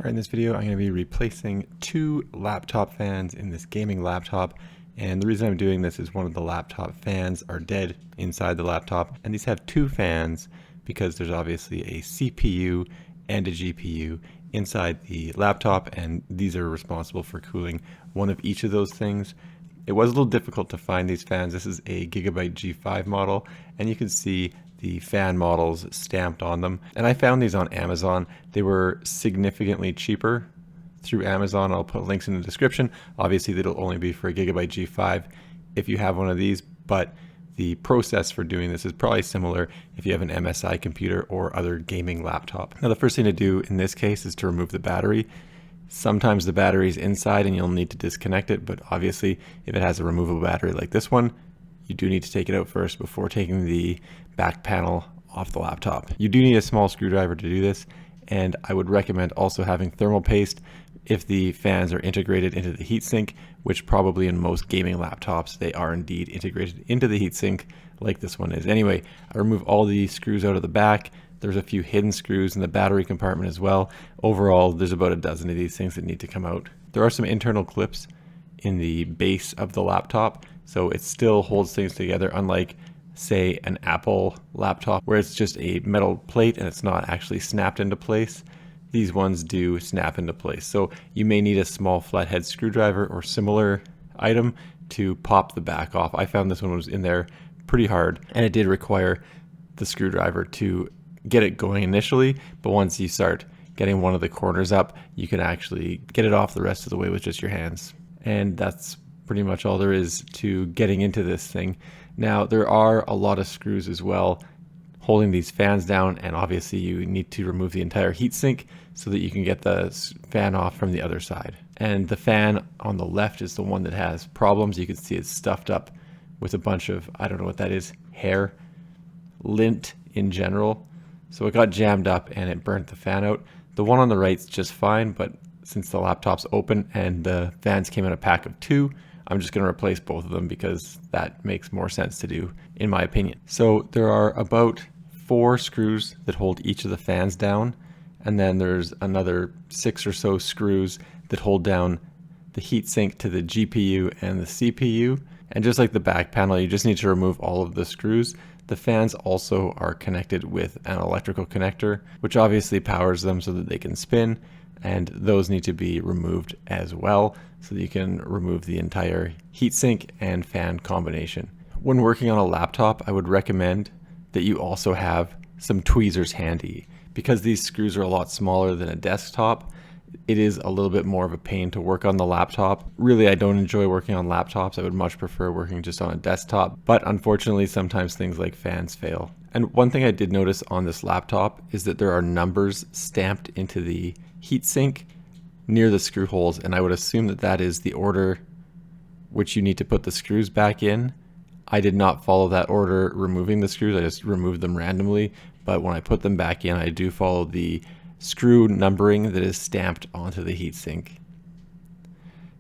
Alright, in this video I'm going to be replacing two laptop fans in this gaming laptop, and the reason I'm doing this is one of the laptop fans are dead inside the laptop, and these have two fans because there's obviously a CPU and a GPU inside the laptop, and these are responsible for cooling one of each of those things. It was a little difficult to find these fans. This is a Gigabyte G5 model, and you can see the fan models stamped on them. And I found these on Amazon. They were significantly cheaper through Amazon. I'll put links in the description. Obviously, it'll only be for a Gigabyte G5 if you have one of these, but the process for doing this is probably similar if you have an MSI computer or other gaming laptop. Now, the first thing to do in this case is to remove the battery. Sometimes the battery is inside and you'll need to disconnect it, but obviously if it has a removable battery like this one, you do need to take it out first before taking the back panel off the laptop. You do need a small screwdriver to do this, and I would recommend also having thermal paste if the fans are integrated into the heatsink, which probably in most gaming laptops they are indeed integrated into the heatsink like this one is. Anyway, I remove all the screws out of the back. There's a few hidden screws in the battery compartment as well. Overall, there's about a dozen of these things that need to come out. There are some internal clips in the base of the laptop, so it still holds things together, unlike say an Apple laptop where it's just a metal plate and it's not actually snapped into place. These ones do snap into place, so you may need a small flathead screwdriver or similar item to pop the back off. I found this one was in there pretty hard, and it did require the screwdriver to get it going initially, but once you start getting one of the corners up, you can actually get it off the rest of the way with just your hands. And that's pretty much all there is to getting into this thing. Now, there are a lot of screws as well holding these fans down, and obviously you need to remove the entire heatsink so that you can get the fan off from the other side. And the fan on the left is the one that has problems. You can see it's stuffed up with a bunch of, I don't know what that is, hair, lint in general. So it got jammed up and it burnt the fan out. The one on the right's just fine, but since the laptop's open and the fans came in a pack of two, I'm just going to replace both of them because that makes more sense to do, in my opinion. So there are about 4 screws that hold each of the fans down, and then there's another 6 or so screws that hold down the heatsink to the GPU and the CPU. And just like the back panel, you just need to remove all of the screws. The fans also are connected with an electrical connector, which obviously powers them so that they can spin, and those need to be removed as well so that you can remove the entire heatsink and fan combination. When working on a laptop, I would recommend that you also have some tweezers handy. Because these screws are a lot smaller than a desktop, it is a little bit more of a pain to work on the laptop. Really, I don't enjoy working on laptops. I would much prefer working just on a desktop, but unfortunately sometimes things like fans fail. And one thing I did notice on this laptop is that there are numbers stamped into the heatsink near the screw holes, and I would assume that that is the order which you need to put the screws back in. I did not follow that order removing the screws. I just removed them randomly, but when I put them back in, I do follow the screw numbering that is stamped onto the heatsink.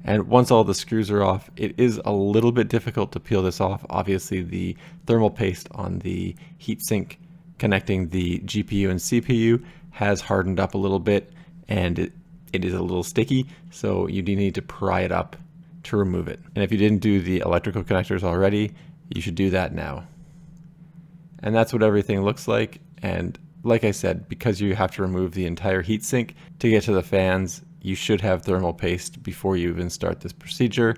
And once all the screws are off, it is a little bit difficult to peel this off. Obviously, the thermal paste on the heatsink connecting the GPU and CPU has hardened up a little bit, and it is a little sticky, so you do need to pry it up to remove it. And if you didn't do the electrical connectors already, you should do that now. And that's what everything looks like. And like I said, because you have to remove the entire heatsink to get to the fans, you should have thermal paste before you even start this procedure.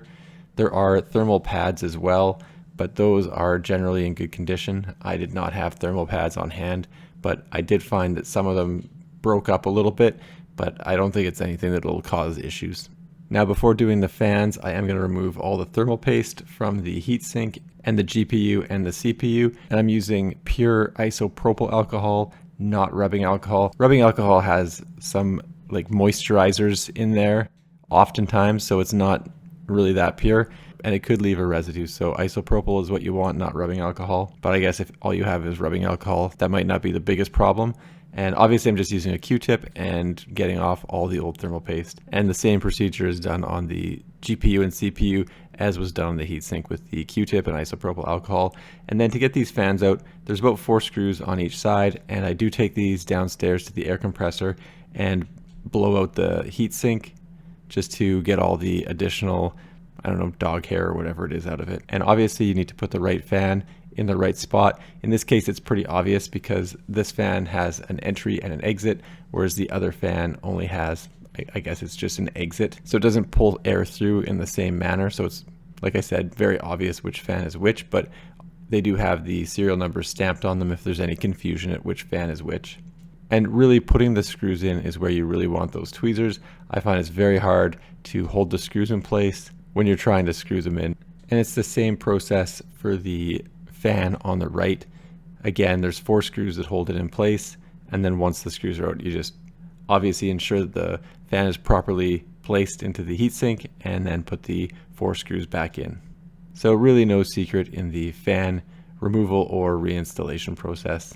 There are thermal pads as well, but those are generally in good condition. I did not have thermal pads on hand, but I did find that some of them broke up a little bit, but I don't think it's anything that will cause issues. Now, before doing the fans, I am going to remove all the thermal paste from the heatsink and the GPU and the CPU, and I'm using pure isopropyl alcohol, not rubbing alcohol. Rubbing alcohol has some like moisturizers in there oftentimes, so it's not really that pure, and it could leave a residue. So isopropyl is what you want, not rubbing alcohol. But I guess if all you have is rubbing alcohol, that might not be the biggest problem. And obviously I'm just using a Q-tip and getting off all the old thermal paste. And the same procedure is done on the GPU and CPU as was done on the heatsink with the Q-tip and isopropyl alcohol. And then to get these fans out, there's about 4 screws on each side, and I do take these downstairs to the air compressor and blow out the heatsink just to get all the additional, I don't know, dog hair or whatever it is out of it. And obviously you need to put the right fan in the right spot. In this case, it's pretty obvious because this fan has an entry and an exit, whereas the other fan only has, I guess it's just an exit. So it doesn't pull air through in the same manner. So it's, like I said, very obvious which fan is which, but they do have the serial numbers stamped on them if there's any confusion at which fan is which. And really putting the screws in is where you really want those tweezers. I find it's very hard to hold the screws in place when you're trying to screw them in. And it's the same process for the fan on the right. Again, there's 4 screws that hold it in place, and then once the screws are out, you just obviously ensure that the fan is properly placed into the heatsink and then put the 4 screws back in. So really no secret in the fan removal or reinstallation process.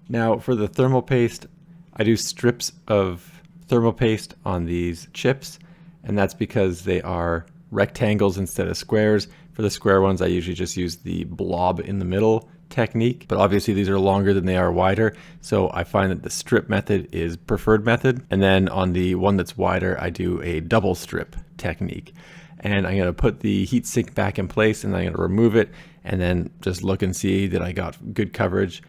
Now for the thermal paste, I do strips of thermal paste on these chips, and that's because they are rectangles instead of squares. For the square ones, I usually just use the blob in the middle technique, but obviously these are longer than they are wider, so I find that the strip method is preferred method. And then on the one that's wider, I do a double strip technique. And I'm going to put the heatsink back in place, and I'm going to remove it and then just look and see that I got good coverage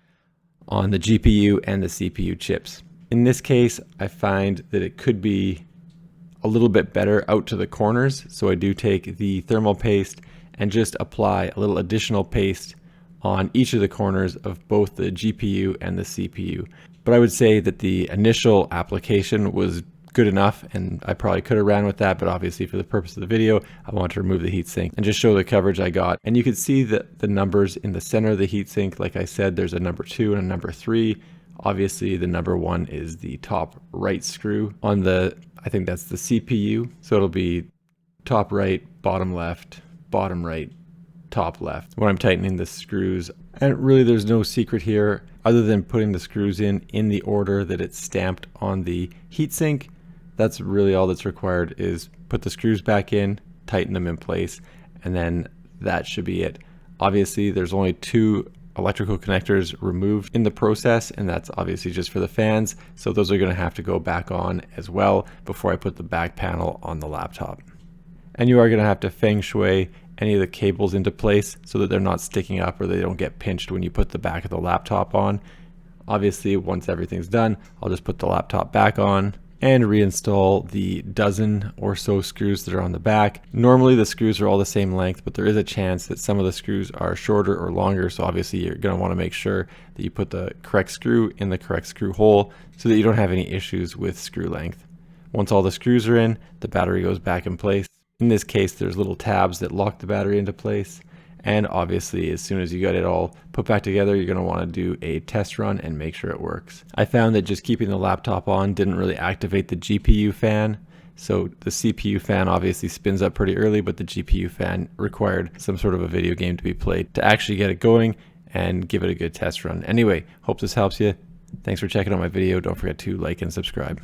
on the GPU and the CPU chips. In this case, I find that it could be a little bit better out to the corners. So I do take the thermal paste and just apply a little additional paste on each of the corners of both the GPU and the CPU. But I would say that the initial application was good enough, and I probably could have ran with that, but obviously for the purpose of the video, I want to remove the heatsink and just show the coverage I got. And you can see that the numbers in the center of the heatsink, like I said, there's a number 2 and a number 3. Obviously the number 1 is the top right screw on the, I think that's the CPU. So it'll be top right, bottom left, bottom right, top left when I'm tightening the screws. And really there's no secret here other than putting the screws in the order that it's stamped on the heatsink. That's really all that's required, is put the screws back in, tighten them in place, and then that should be it. Obviously there's only 2 electrical connectors removed in the process, and that's obviously just for the fans, so those are going to have to go back on as well before I put the back panel on the laptop. And you are going to have to feng shui any of the cables into place so that they're not sticking up or they don't get pinched when you put the back of the laptop on. Obviously once everything's done, I'll just put the laptop back on and reinstall the dozen or so screws that are on the back. Normally the screws are all the same length, but there is a chance that some of the screws are shorter or longer, so obviously you're going to want to make sure that you put the correct screw in the correct screw hole so that you don't have any issues with screw length. Once all the screws are in, the battery goes back in place. In this case, there's little tabs that lock the battery into place. And obviously, as soon as you got it all put back together, you're going to want to do a test run and make sure it works. I found that just keeping the laptop on didn't really activate the GPU fan. So the CPU fan obviously spins up pretty early, but the GPU fan required some sort of a video game to be played to actually get it going and give it a good test run. Anyway, hope this helps you. Thanks for checking out my video. Don't forget to like and subscribe.